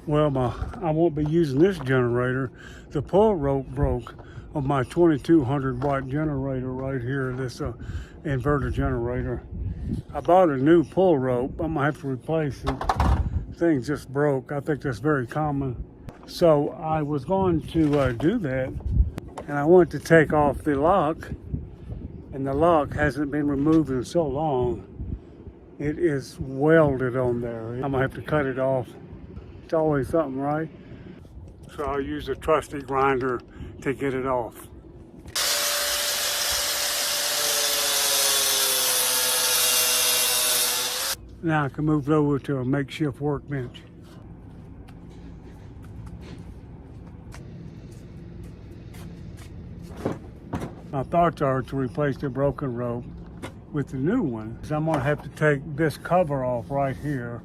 Well, I won't be using this generator. The pull rope broke on my 2200 watt generator right here, this inverter generator. I bought a new pull rope. I'm gonna have to replace it. Thing just broke. I think that's very common. So I was going to do that, and I wanted to take off the lock, and the lock hasn't been removed in so long. It is welded on there. I'm gonna have to cut it off. It's always something, right? So I'll use a trusty grinder to get it off. Now I can move it over to a makeshift workbench. My thoughts are to replace the broken rope with the new one. So I'm gonna have to take this cover off right here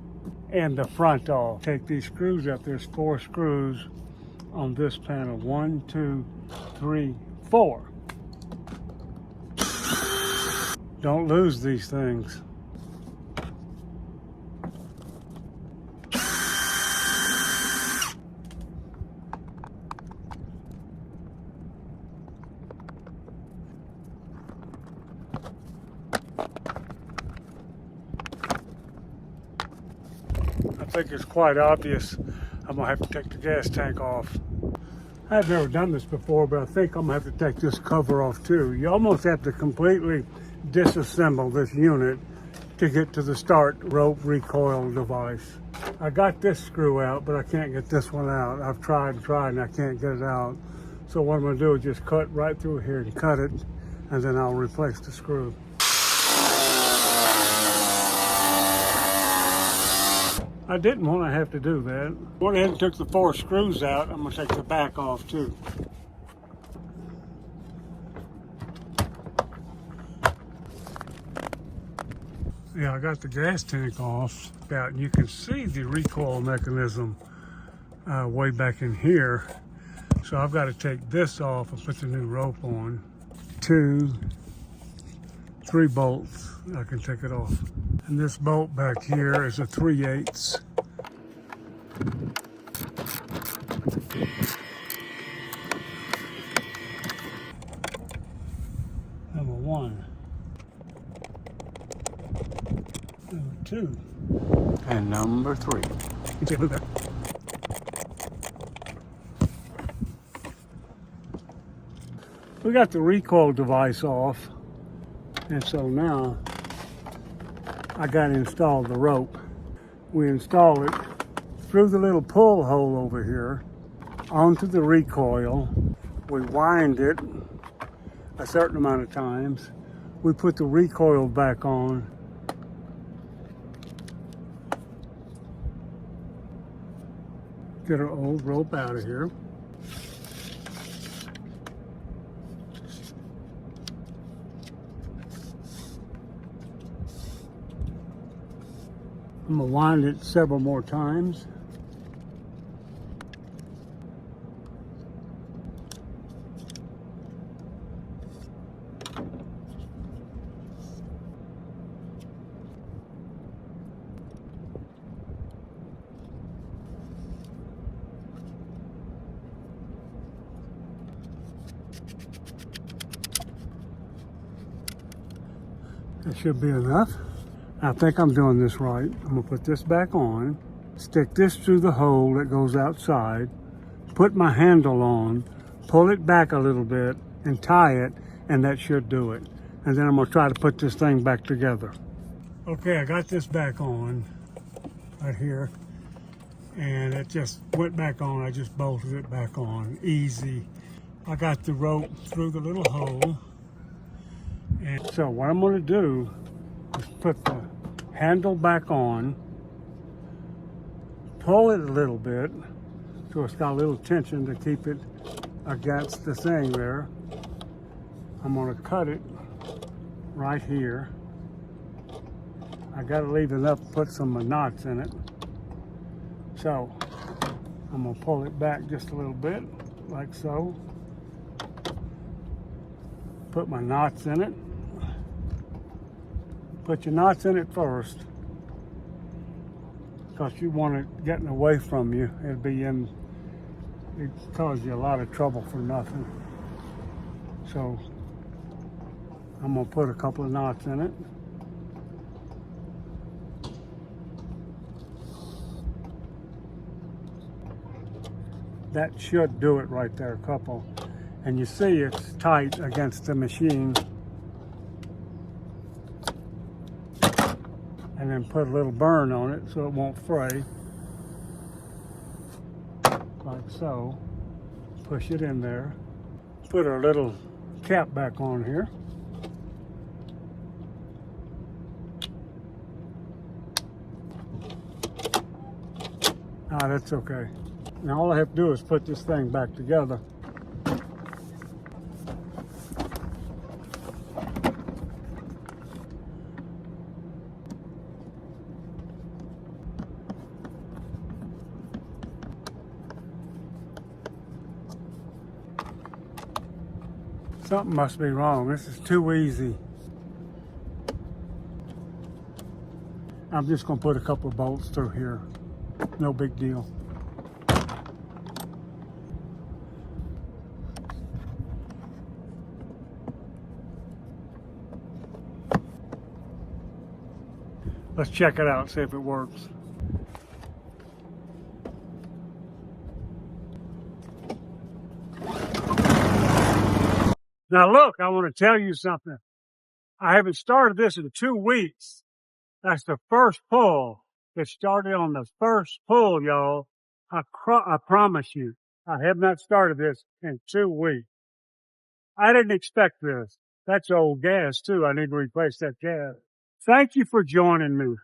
and the front off. Take these screws up. There's 4 screws on this panel. 1, 2, 3, 4. Don't lose these things. I think it's quite obvious I'm gonna have to take the gas tank off. I've never done this before, but I think I'm gonna have to take this cover off too. You almost have to completely disassemble this unit to get to the start rope recoil device. I got this screw out, but I can't get this one out. I've tried and I can't get it out. So what I'm gonna do is just cut right through here and cut it, and then I'll replace the screw. I didn't want to have to do that. Went ahead and took the 4 screws out. I'm gonna take the back off too. Yeah, I got the gas tank off out, and you can see the recoil mechanism way back in here. So I've got to take this off and put the new rope on. 2, 3 bolts, I can take it off. And this bolt back here is a 3/8. Number 1. Number 2. And number 3. You take a look at that. We got the recoil device off, and so now I got to install the rope. We install it through the little pull hole over here onto the recoil. We wind it a certain amount of times. We put the recoil back on. Get our old rope out of here. I'm gonna wind it several more times. That should be enough. I think I'm doing this right. I'm gonna put this back on, stick this through the hole that goes outside, put my handle on, pull it back a little bit and tie it, and that should do it. And then I'm gonna try to put this thing back together. Okay, I got this back on right here, and it just went back on. I just bolted it back on, easy. I got the rope through the little hole. And so what I'm gonna do is put the handle back on, pull it a little bit so it's got a little tension to keep it against the thing there. I'm gonna cut it right here. I gotta leave enough to put some knots in it. So I'm gonna pull it back just a little bit, like so. Put my knots in it. Put your knots in it first. because you want it getting away from you. It'd cause you a lot of trouble for nothing. So I'm gonna put a couple of knots in it. That should do it right there, a couple. And you see it's tight against the machine. And then put a little burn on it so it won't fray. Like so. Push it in there. Put our little cap back on here. Ah, that's okay. Now all I have to do is put this thing back together. Something must be wrong. This is too easy. I'm just going to put a couple of bolts through here. No big deal. Let's check it out, see if it works. Now look, I want to tell you something. I haven't started this in 2 weeks. That's the first pull. It started on the first pull, y'all. I promise you, I have not started this in 2 weeks. I didn't expect this. That's old gas too. I need to replace that gas. Thank you for joining me.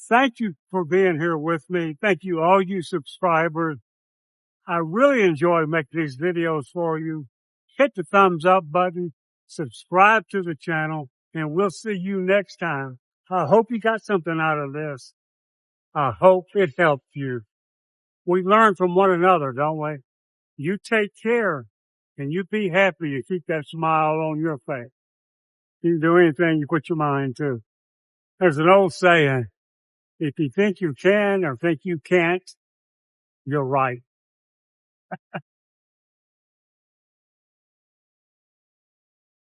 Thank you for being here with me. Thank you all you subscribers. I really enjoy making these videos for you. Hit the thumbs up button, subscribe to the channel, and we'll see you next time. I hope you got something out of this. I hope it helped you. We learn from one another, don't we? You take care and you be happy. You keep that smile on your face. You can do anything you put your mind to. There's an old saying, if you think you can or think you can't, you're right.